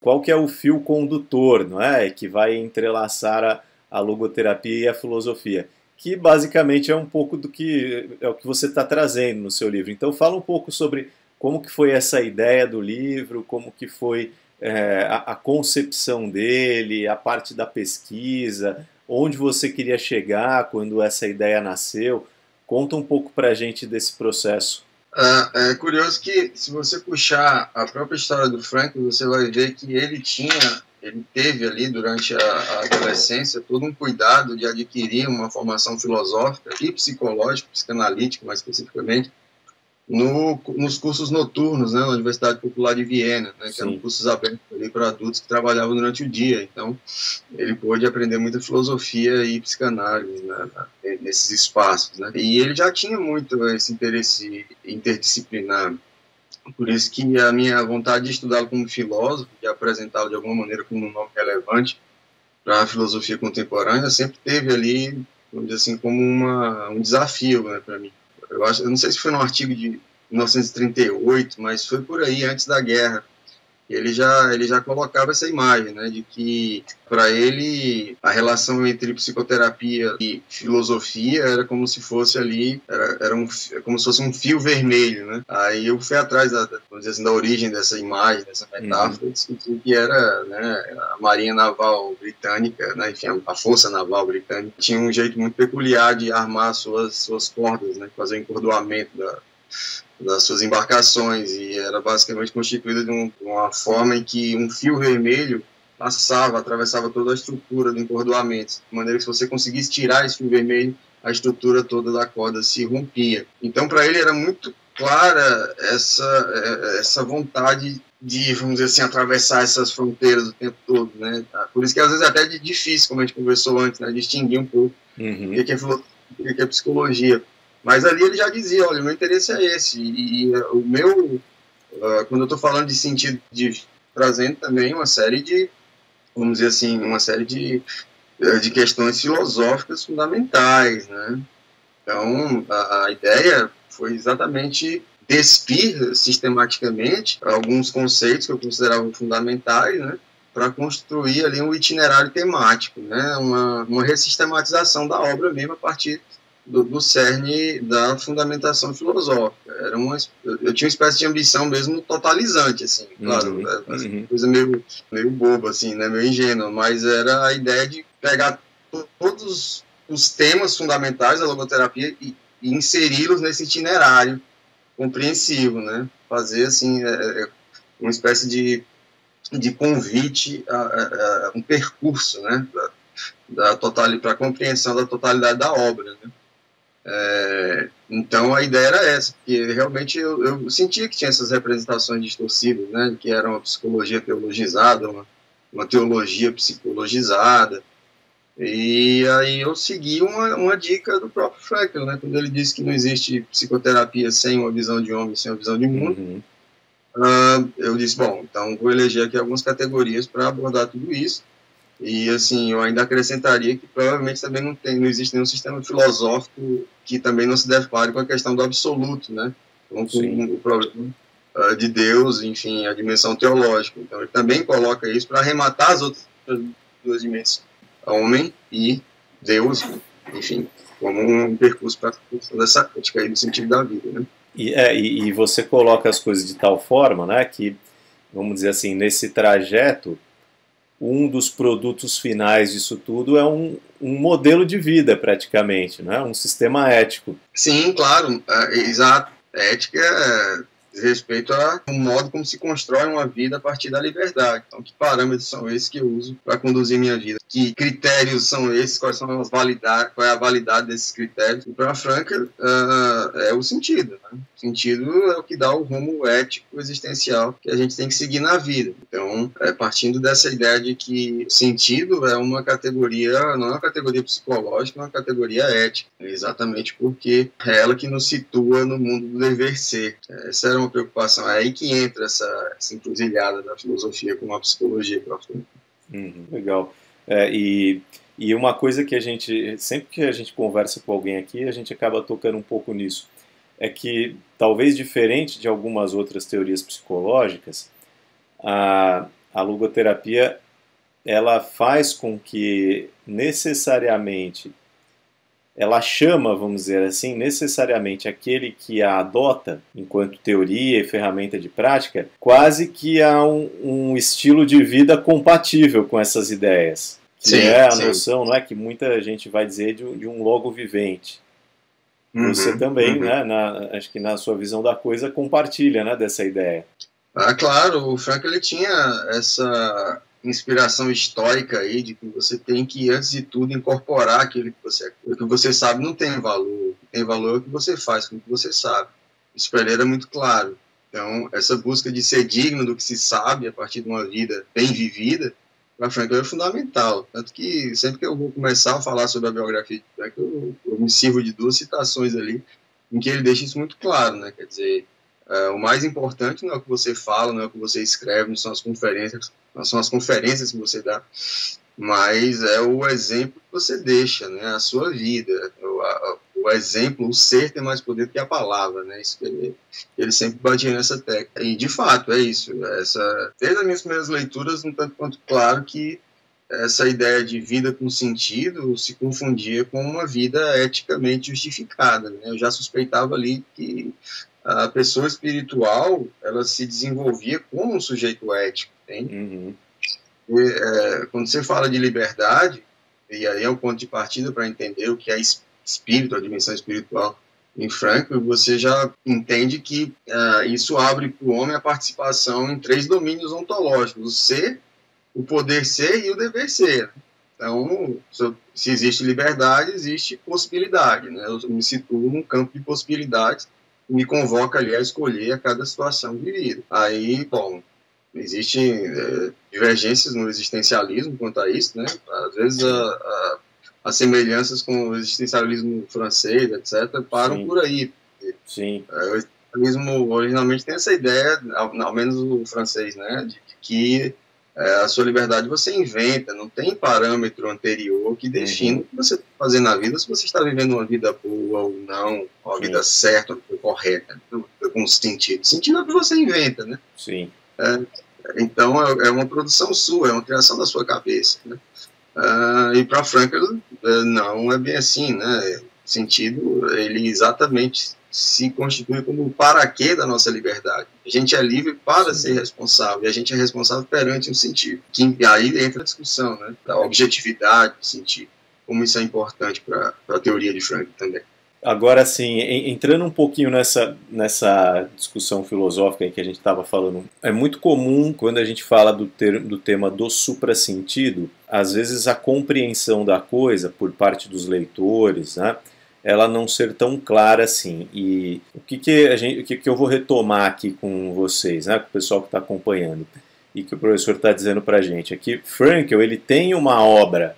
qual que é o fio condutor, não é? Que vai entrelaçar a logoterapia e a filosofia, que basicamente é um pouco do que é o que você está trazendo no seu livro. Então fala um pouco sobre como que foi essa ideia do livro, como que foi a concepção dele, a parte da pesquisa, onde você queria chegar quando essa ideia nasceu. Conta um pouco para a gente desse processo. É curioso que, se você puxar a própria história do Franklin, você vai ver que ele teve ali durante a adolescência todo um cuidado de adquirir uma formação filosófica e psicológica, psicanalítica mais especificamente, nos cursos noturnos, né, na Universidade Popular de Viena, né, que eram Sim. cursos abertos ali para adultos que trabalhavam durante o dia. Então, ele pôde aprender muita filosofia e psicanálise, né, nesses espaços, né. E ele já tinha muito esse interesse interdisciplinar. Por isso que a minha vontade de estudá-lo como filósofo, de apresentá-lo de alguma maneira como um nome relevante para a filosofia contemporânea, sempre teve ali, vamos dizer assim, como um desafio, né, para mim. Eu não sei se foi num artigo de 1938, mas foi por aí, antes da guerra. Ele já colocava essa imagem, né, de que, para ele, a relação entre psicoterapia e filosofia era como se fosse ali, como se fosse um fio vermelho, né. Aí eu fui atrás vamos dizer assim, da origem dessa imagem, dessa metáfora, e descobri que era, né, a Marinha Naval Britânica, né, enfim, a Força Naval Britânica, tinha um jeito muito peculiar de armar suas cordas, né, fazer o encordoamento das suas embarcações, e era basicamente constituída de uma forma em que um fio vermelho atravessava toda a estrutura do encordoamento, de maneira que, se você conseguisse tirar esse fio vermelho, a estrutura toda da corda se rompia. Então, para ele era muito clara essa vontade de, vamos dizer assim, atravessar essas fronteiras o tempo todo, né? Por isso que às vezes é até difícil, como a gente conversou antes, né, distinguir um pouco o que é filosofia, o que é psicologia. Mas ali ele já dizia, olha, o meu interesse é esse, o meu, quando eu estou falando de sentido, trazendo também uma série de, vamos dizer assim, uma série de questões filosóficas fundamentais, né? Então, a ideia foi exatamente despir sistematicamente alguns conceitos que eu considerava fundamentais, né, para construir ali um itinerário temático, né, uma ressistematização da obra mesmo a partir do cerne da fundamentação filosófica. Eu tinha uma espécie de ambição mesmo totalizante, assim, claro, coisa meio boba, assim, né, meio ingênua, mas era a ideia de pegar todos os temas fundamentais da logoterapia e inseri-los nesse itinerário compreensivo, né? Fazer, assim, uma espécie de convite a um percurso, né? Para a compreensão da totalidade da obra, né? Então a ideia era essa, porque realmente eu sentia que tinha essas representações distorcidas, né? Que era uma psicologia teologizada, uma teologia psicologizada. E aí eu segui uma dica do próprio Frankl, né, quando ele disse que não existe psicoterapia sem uma visão de homem, sem uma visão de mundo. Eu disse, bom, então vou eleger aqui algumas categorias para abordar tudo isso. E assim, eu ainda acrescentaria que provavelmente também não existe nenhum sistema filosófico que também não se depare com a questão do absoluto, né, com o problema de Deus, enfim, a dimensão teológica. Então ele também coloca isso para arrematar as outras duas dimensões, homem e Deus, enfim, como um percurso para a construção dessa ética aí do sentido da vida, né? E você coloca as coisas de tal forma, né, que, vamos dizer assim, nesse trajeto, um dos produtos finais disso tudo é um modelo de vida, praticamente, né, um sistema ético. Sim, claro, exato. A ética diz respeito ao modo como se constrói uma vida a partir da liberdade. Então, que parâmetros são esses que eu uso para conduzir minha vida? Que critérios são esses? Quais são as validades? Qual é a validade desses critérios? E para Frankl, é o sentido. Né? O sentido é o que dá o rumo ético existencial que a gente tem que seguir na vida. Então, partindo dessa ideia de que sentido é uma categoria, não é uma categoria psicológica, é uma categoria ética. Exatamente porque é ela que nos situa no mundo do dever ser. Essa era uma preocupação. É aí que entra essa encruzilhada da filosofia com a psicologia profunda. Legal. E uma coisa que sempre que a gente conversa com alguém aqui, a gente acaba tocando um pouco nisso, é que, talvez diferente de algumas outras teorias psicológicas, a logoterapia ela faz com que necessariamente, ela chama, vamos dizer assim, necessariamente aquele que a adota enquanto teoria e ferramenta de prática, quase que a um estilo de vida compatível com essas ideias. Que Sim, é a sim. noção, não é, que muita gente vai dizer de um logo vivente. Você também, né, acho que na sua visão da coisa, compartilha, né, dessa ideia. Ah, claro, o Frank ele tinha essa inspiração histórica aí de que você tem que, antes de tudo, incorporar aquilo que você sabe não tem valor. O que tem valor é o que você faz com o que você sabe. Isso para ele era muito claro. Então, essa busca de ser digno do que se sabe a partir de uma vida bem vivida, para Frank é fundamental. Tanto que sempre que eu vou começar a falar sobre a biografia de Frank, eu me sirvo de duas citações ali, em que ele deixa isso muito claro, né? Quer dizer, o mais importante não é o que você fala, não é o que você escreve, não são as conferências que você dá, mas é o exemplo que você deixa, né? A sua vida, o exemplo, o ser tem mais poder que a palavra, né? Isso que ele sempre batia nessa tecla. E, de fato, é isso. Desde as minhas primeiras leituras, um tanto quanto claro que essa ideia de vida com sentido se confundia com uma vida eticamente justificada, né? Eu já suspeitava ali que a pessoa espiritual, ela se desenvolvia como um sujeito ético, entende? Quando você fala de liberdade, e aí é o ponto de partida para entender o que é espírito, a dimensão espiritual em Frankl, você já entende que isso abre para o homem a participação em 3 domínios ontológicos: o ser, o poder ser e o dever ser. Então, se existe liberdade, existe possibilidade, né? Eu me situo num campo de possibilidades e me convoca ali a escolher a cada situação vivida. Aí, bom, existem divergências no existencialismo quanto a isso, né? Às vezes as semelhanças com o existencialismo francês, etc., param Sim. por aí. Sim. O existencialismo originalmente tem essa ideia, ao menos o francês, né? De que a sua liberdade você inventa, não tem parâmetro anterior que define o que você está fazendo na vida, se você está vivendo uma vida boa ou não, uma vida certa, ou correta, com sentido. Sentido é o que você inventa, né? Sim. Então é uma produção sua, é uma criação da sua cabeça, né? E para Frankl não é bem assim, né? O sentido, ele exatamente se constitui como o para-quê da nossa liberdade. A gente é livre para ser responsável, e a gente é responsável perante um sentido. Que aí entra a discussão, né, da objetividade do sentido, como isso é importante para a teoria de Frankl também. Agora, sim, entrando um pouquinho nessa discussão filosófica que a gente estava falando, é muito comum, quando a gente fala do tema do suprassentido, às vezes a compreensão da coisa por parte dos leitores, né, ela não ser tão clara assim. E o que eu vou retomar aqui com vocês, né, com o pessoal que está acompanhando, e que o professor está dizendo para a gente, é que Frankl, ele tem uma obra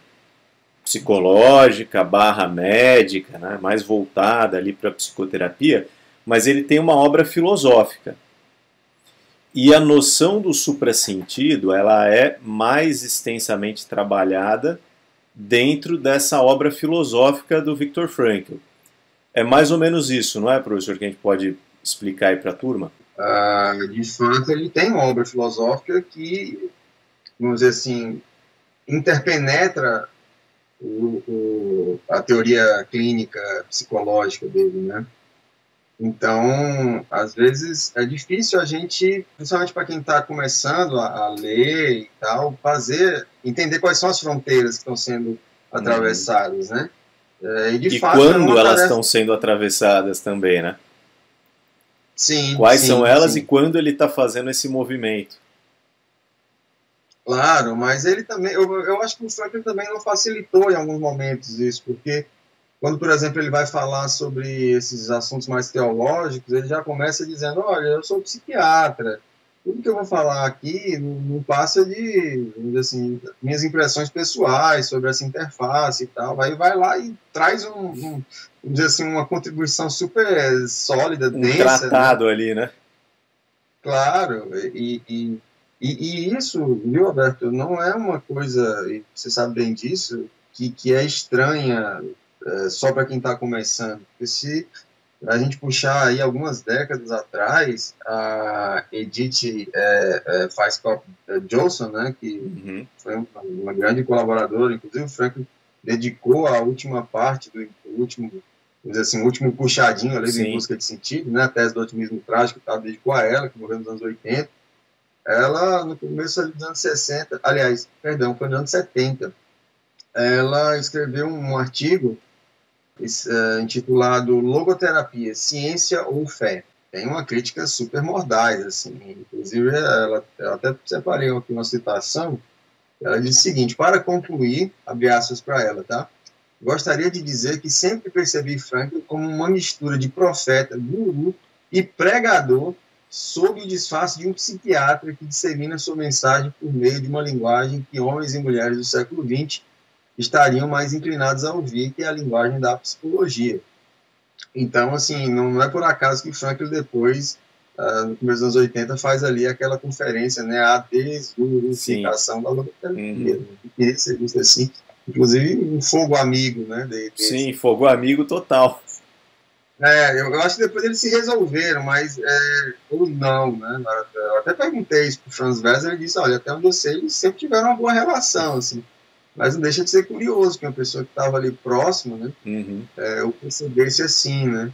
psicológica / médica, né, mais voltada ali para a psicoterapia, mas ele tem uma obra filosófica. E a noção do suprassentido, ela é mais extensamente trabalhada dentro dessa obra filosófica do Viktor Frankl. É mais ou menos isso, não é, professor, que a gente pode explicar aí para a turma? De fato, ele tem uma obra filosófica que, vamos dizer assim, interpenetra a teoria clínica psicológica dele, né? Então, às vezes é difícil a gente, principalmente para quem está começando a ler e tal, entender quais são as fronteiras que estão sendo atravessadas, né? E quando elas estão sendo atravessadas também, né? Sim. Quais são elas e quando ele está fazendo esse movimento? Claro, mas ele também, eu acho que o Frankl também não facilitou em alguns momentos isso, porque quando, por exemplo, ele vai falar sobre esses assuntos mais teológicos, ele já começa dizendo, olha, eu sou psiquiatra, tudo que eu vou falar aqui não passa de, vamos dizer assim, minhas impressões pessoais sobre essa interface e tal. Aí vai lá e traz vamos dizer assim, uma contribuição super sólida, densa. Tratado, né? Ali, né? Claro, e isso, viu, Alberto, não é uma coisa, e você sabe bem disso, que é estranha só para quem está começando. Porque a gente puxar aí algumas décadas atrás, a Edith Feiscop Johnson, né, que foi uma grande colaboradora, inclusive o Franklin dedicou a última parte do último, vamos dizer assim, o último puxadinho ali do Em Busca de Sentido, né, a tese do otimismo trágico, tá, dedicou a ela, que morreu nos anos 80. Ela, no começo dos anos 60, aliás, perdão, foi nos anos 70, ela escreveu um artigo intitulado Logoterapia, Ciência ou Fé. Tem uma crítica super mordaz, assim. Inclusive, eu até separei aqui uma citação. Ela diz o seguinte: para concluir, abre aspas para ela, tá? Gostaria de dizer que sempre percebi Frankl como uma mistura de profeta, guru e pregador sob o disfarce de um psiquiatra que dissemina sua mensagem por meio de uma linguagem que homens e mulheres do século XX estariam mais inclinados a ouvir, que é a linguagem da psicologia. Então, assim, não é por acaso que Frankl depois, no começo dos anos 80, faz ali aquela conferência, né, a desglorificação da logoterapia. Queria ser visto assim, inclusive um fogo amigo, né? Sim, fogo amigo total. Eu acho que depois eles se resolveram, mas ou não, né? Eu até perguntei isso para o Franz Wesser, ele disse, olha, até onde eu sei, eles sempre tiveram uma boa relação, assim. Mas não deixa de ser curioso que uma pessoa que estava ali próxima, né, eu percebesse assim, né?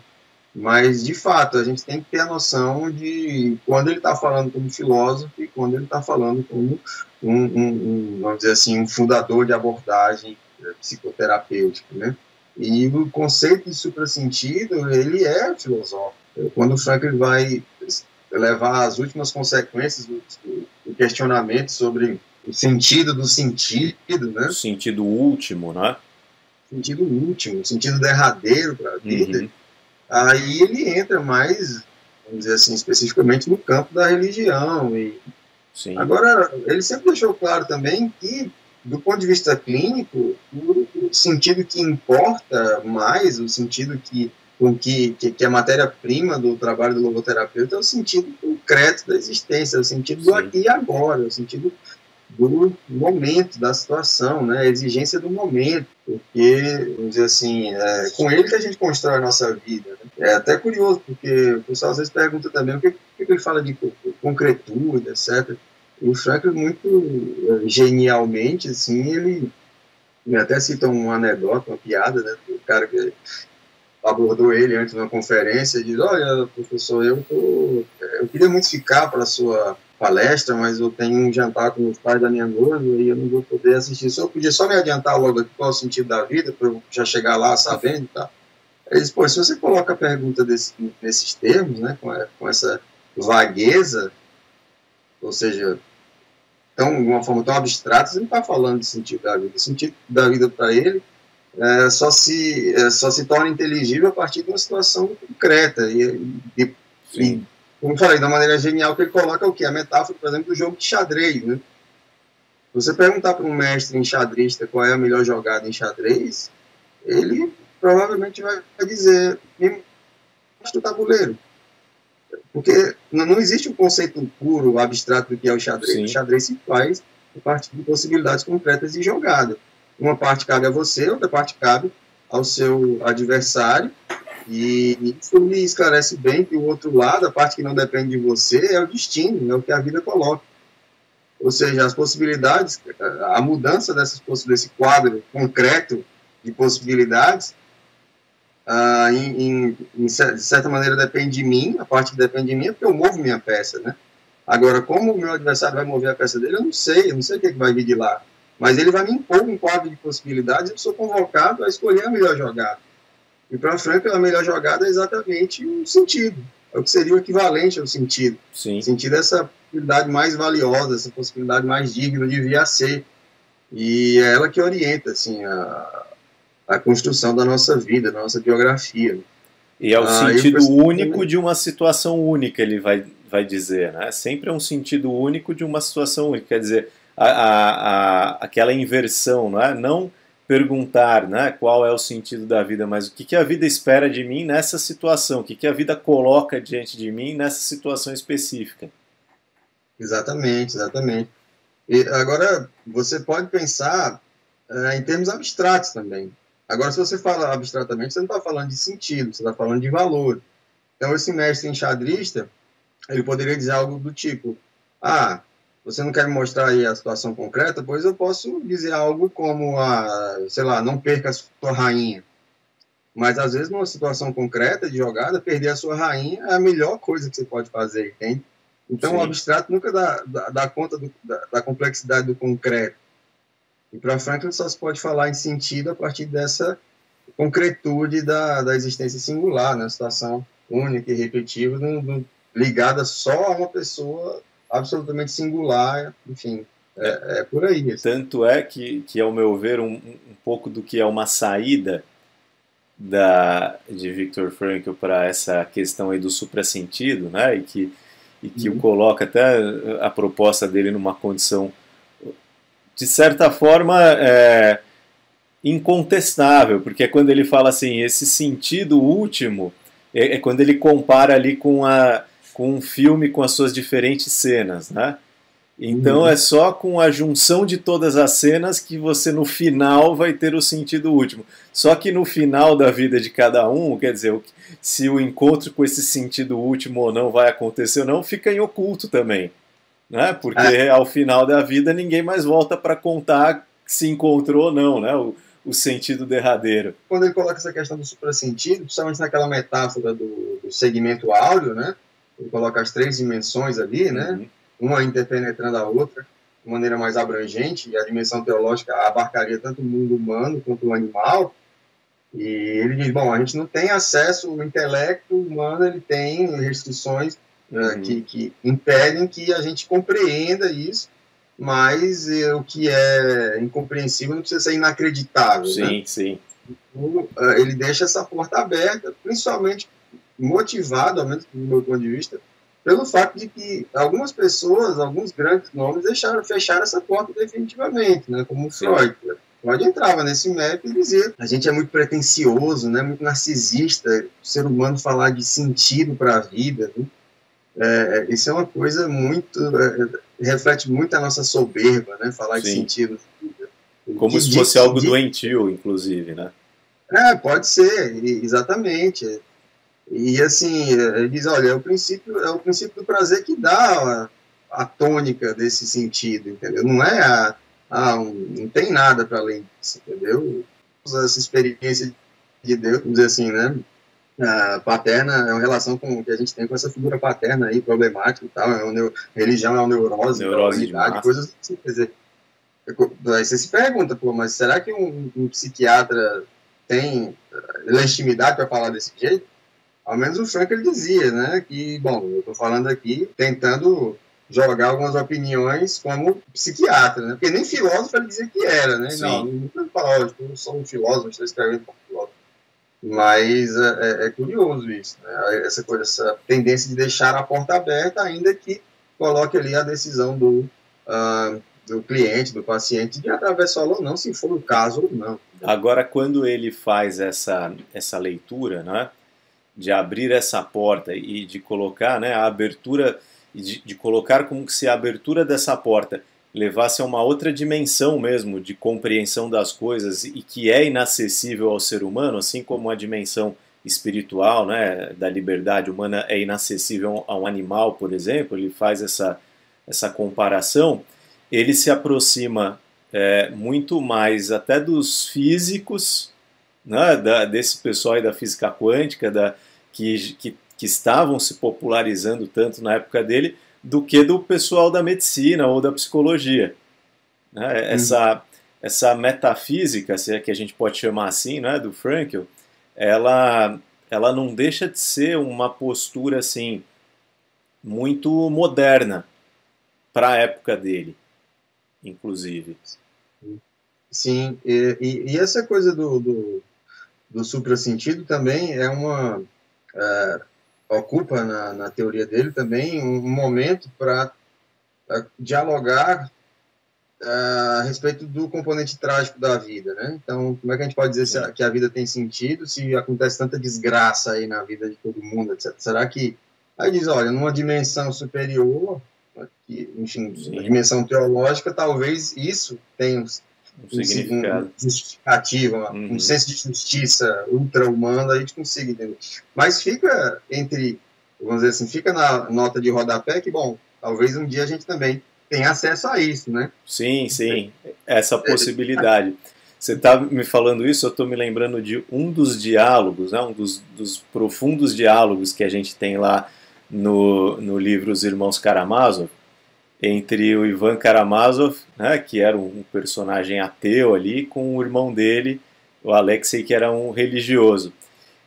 Mas, de fato, a gente tem que ter a noção de quando ele está falando como filósofo e quando ele está falando como vamos dizer assim, um fundador de abordagem psicoterapêutica, né? E o conceito de suprassentido, ele é filosófico. Quando o Frankl vai levar as últimas consequências do questionamento sobre o sentido do sentido, né? O sentido último, né? Sentido último, sentido derradeiro para a vida. Aí ele entra mais, vamos dizer assim, especificamente no campo da religião. Sim. Agora, ele sempre deixou claro também que, do ponto de vista clínico, o sentido que importa mais, o sentido que é a matéria-prima do trabalho do logoterapeuta é o sentido concreto da existência, é o sentido do aqui e agora, é o sentido do momento, da situação, né? A exigência do momento, porque, vamos dizer assim, com ele que a gente constrói a nossa vida. Né? É até curioso, porque o pessoal às vezes pergunta também o que ele fala de concretude, etc. E o Frankl, muito genialmente, assim, ele até cita uma anedota, uma piada, né? O cara que abordou ele antes de uma conferência e diz, olha, professor, eu queria muito ficar para a sua palestra, mas eu tenho um jantar com os pais da minha noiva e eu não vou poder assistir. Só podia só me adiantar logo aqui qual é o sentido da vida, para eu já chegar lá sabendo, tá? Ele diz, pô, se você coloca a pergunta nesses termos, né, com essa vagueza, ou seja, de uma forma tão abstrata, você não está falando de sentido da vida. O sentido da vida para ele só se torna inteligível a partir de uma situação concreta. E como eu falei, da maneira genial que ele coloca o quê? A metáfora, por exemplo, do jogo de xadrez. Né? Se você perguntar para um mestre enxadrista qual é a melhor jogada em xadrez, ele provavelmente vai dizer, me mostra o tabuleiro. Porque não existe um conceito puro, abstrato do que é o xadrez. Sim. O xadrez se faz a partir de possibilidades concretas de jogada. Uma parte cabe a você, outra parte cabe ao seu adversário, e isso me esclarece bem que o outro lado, a parte que não depende de você, é o destino, é o que a vida coloca. Ou seja, as possibilidades, a mudança desse quadro concreto de possibilidades, de certa maneira depende de mim, a parte que depende de mim é porque eu movo minha peça, né? Agora, como o meu adversário vai mover a peça dele, eu não sei o que vai vir de lá. Mas ele vai me impor um quadro de possibilidades e eu sou convocado a escolher a melhor jogada. E para Frankl, a melhor jogada é exatamente o sentido. É o que seria o equivalente ao sentido. Sim. O sentido é essa possibilidade mais valiosa, essa possibilidade mais digna de vir a ser. E é ela que orienta assim, a construção da nossa vida, da nossa biografia. E é o sentido único de uma situação única, ele vai dizer, né? Sempre é um sentido único de uma situação única. Quer dizer, aquela inversão, não é? Não perguntar, né, qual é o sentido da vida, mas o que a vida espera de mim nessa situação, o que a vida coloca diante de mim nessa situação específica. Exatamente, exatamente. E agora, você pode pensar em termos abstratos também. Agora, se você fala abstratamente, você não está falando de sentido, você está falando de valor. Então, esse mestre enxadrista, ele poderia dizer algo do tipo, você não quer me mostrar aí a situação concreta? Pois eu posso dizer algo como, sei lá, não perca a sua rainha. Mas, às vezes, numa situação concreta de jogada, perder a sua rainha é a melhor coisa que você pode fazer, entende? Então, o abstrato nunca dá conta da complexidade do concreto. E para Franklin só se pode falar em sentido a partir dessa concretude da existência singular, né? Situação única e repetitiva, ligada só a uma pessoa absolutamente singular, enfim, é por aí. Assim. Tanto é que, ao meu ver, um pouco do que é uma saída de Viktor Frankl para essa questão aí do suprassentido, né? E que o coloca até a proposta dele numa condição, de certa forma, incontestável, porque é quando ele fala assim, esse sentido último é quando ele compara ali com um filme com as suas diferentes cenas, né? Então é só com a junção de todas as cenas que você no final vai ter o sentido último. Só que no final da vida de cada um, quer dizer, se o encontro com esse sentido último ou não vai acontecer ou não, fica em oculto também, né? Porque ao final da vida ninguém mais volta para contar se encontrou ou não, né? O sentido derradeiro. Quando ele coloca essa questão do suprassentido, principalmente naquela metáfora do segmento áureo, né? Ele coloca as 3 dimensões ali, né? Uma interpenetrando a outra de maneira mais abrangente, e a dimensão teológica abarcaria tanto o mundo humano quanto o animal. E ele diz, bom, a gente não tem acesso, o intelecto humano ele tem restrições que impedem que a gente compreenda isso, mas o que é incompreensível não precisa ser inacreditável. Sim, né? Sim. Ele deixa essa porta aberta, principalmente motivado, ao menos do meu ponto de vista, pelo fato de que algumas pessoas, alguns grandes nomes, fecharam essa porta definitivamente, né? Como o Freud. Freud entrava nesse mérito e dizia: a gente é muito pretensioso, né? Muito narcisista, o ser humano falar de sentido para a vida. Né? Isso é uma coisa muito. Reflete muito a nossa soberba, né? Falar de sentido. Como se fosse algo doentio, inclusive, né? Pode ser, exatamente. E assim, ele diz, olha, é o princípio do prazer que dá a tônica desse sentido, entendeu? Não é não tem nada para além disso, entendeu? Essa experiência de Deus, vamos dizer assim, né? Paterna é uma relação que a gente tem com essa figura paterna aí, problemática e tal, religião é uma neurose humanidade, coisas assim, quer dizer, aí você se pergunta, mas será que um psiquiatra tem legitimidade para falar desse jeito? Ao menos o Frank ele dizia, né, que, bom, eu estou falando aqui tentando jogar algumas opiniões como psiquiatra, né, porque nem filósofo ele dizia que era, né, não fala, eu sou um filósofo, estou escrevendo como filósofo, mas é curioso isso, né, essa tendência de deixar a porta aberta, ainda que coloque ali a decisão do cliente, do paciente, de atravessá-lo ou não, se for o caso ou não. Agora, quando ele faz essa leitura, né, de abrir essa porta e de colocar, né, a abertura, de colocar como se a abertura dessa porta levasse a uma outra dimensão mesmo de compreensão das coisas e que é inacessível ao ser humano, assim como a dimensão espiritual, né, da liberdade humana é inacessível a um animal, por exemplo. Ele faz essa comparação. Ele se aproxima muito mais até dos físicos, né, desse pessoal aí da física quântica, que estavam se popularizando tanto na época dele, do que do pessoal da medicina ou da psicologia. Né? Essa metafísica, se é que a gente pode chamar assim, né, do Frankl, ela não deixa de ser uma postura assim, muito moderna para a época dele, inclusive. Sim, e essa coisa do suprassentido também ocupa na teoria dele também um momento para dialogar a respeito do componente trágico da vida, né? Então, como é que a gente pode dizer que a vida tem sentido se acontece tanta desgraça aí na vida de todo mundo, etc. Será que... Aí diz, olha, numa dimensão superior, enfim, uma dimensão teológica, talvez isso tenha um significado. Justificativa, um senso de justiça ultra-humano, a gente consegue entender. Mas fica entre, vamos dizer assim, fica na nota de rodapé que, bom, talvez um dia a gente também tenha acesso a isso, né? Sim, essa possibilidade. Você está me falando isso, eu estou me lembrando de um dos diálogos, né, um dos profundos diálogos que a gente tem lá no livro Os Irmãos Karamazov, entre o Ivan Karamazov, né, que era um personagem ateu ali, com o irmão dele, o Alexei, que era um religioso.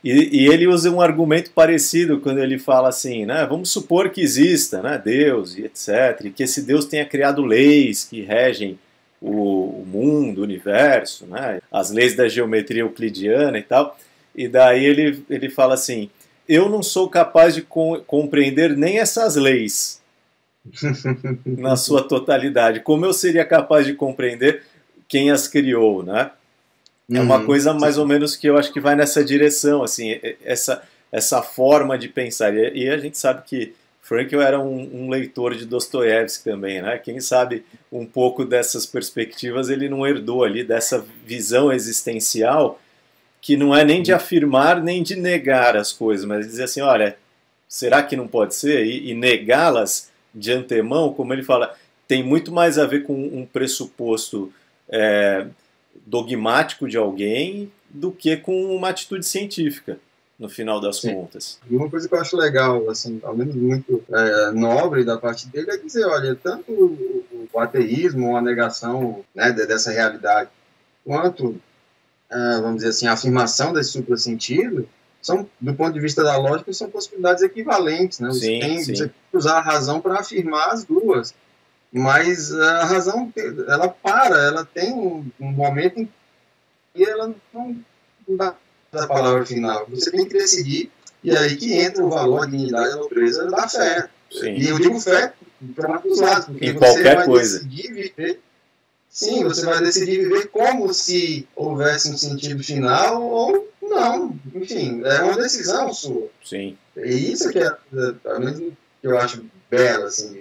E ele usa um argumento parecido quando ele fala assim, né, vamos supor que exista, né, Deus e etc., e que esse Deus tenha criado leis que regem o mundo, o universo, né, as leis da geometria euclidiana e tal. E daí ele fala assim, eu não sou capaz de compreender nem essas leis na sua totalidade. Como eu seria capaz de compreender quem as criou, né? É uma coisa mais ou menos que eu acho que vai nessa direção, assim, essa forma de pensar. E a gente sabe que Frankl era um leitor de Dostoiévski também, né? Quem sabe um pouco dessas perspectivas ele não herdou ali, dessa visão existencial que não é nem de afirmar nem de negar as coisas, mas dizer assim, olha, será que não pode ser? E negá-las de antemão, como ele fala, tem muito mais a ver com um pressuposto dogmático de alguém do que com uma atitude científica, no final das contas. E uma coisa que eu acho legal, assim, ao menos muito nobre da parte dele, é dizer, olha, tanto o ateísmo, a negação, né, dessa realidade, quanto, vamos dizer assim, a afirmação desse suprassentido, são, do ponto de vista da lógica, são possibilidades equivalentes, né? Você tem que usar a razão para afirmar as duas. Mas a razão, ela tem um momento em que ela não dá a palavra final. Você tem que decidir, e aí que entra o valor, a dignidade, a nobreza da fé. Sim. E eu digo fé para os lados, porque em você qualquer vai coisa. decidir viver. Sim, você vai decidir viver como se houvesse um sentido final ou não. Enfim, é uma decisão sua. Sim. E isso que pelo menos, eu acho belo, assim,